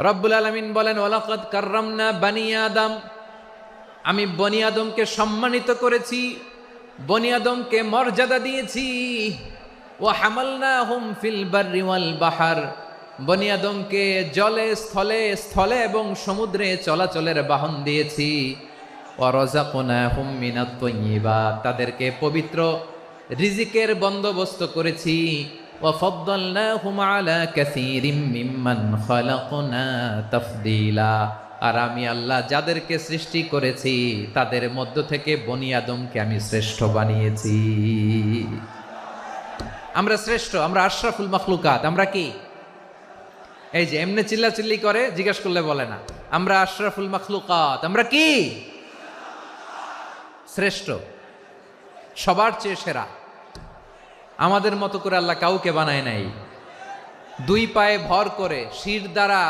রব্বুল আলামিন বলেন, ওয়ালাকাদ কাররামনা বানি আদম, আমি বনি আদমকে সম্মানিত করেছি, বনি আদমকে মর্যাদা দিয়েছি। ওয়া হামালনাহুম ফিল বাররি ওয়াল বাহার, বনি আদমকে জলে স্থলে স্থলে এবং সমুদ্রে চলাচলের বাহন দিয়েছি। ওয়া রাযাকনাহুম মিনাত তাইয়্যিবাত, তাদেরকে পবিত্র রিজিকের বন্দোবস্ত করেছি। ওয়া ফাদ্দালনাহুম আলা কাসীরিম মিম্মান খালাকনা তাফদীলা, আর আমি আল্লাহ যাদেরকে সৃষ্টি করেছি তাদের মধ্য থেকে বনি আদমকে আমি শ্রেষ্ঠ বানিয়েছি। আমরা শ্রেষ্ঠ, আমরা আশরাফুল মাখলুকাত। আমরা কি এই যে এমনি চিল্লাচিল্লি করে জিজ্ঞেস করলে বলে না, আমরা আশরাফুল মাখলুকাত। আমরা কি শ্রেষ্ঠ, সবার চেয়ে সেরা। আমাদের মতো করে আল্লাহ কাউকে বানায় নাই। দুই পায়ে ভর করে শির দ্বারা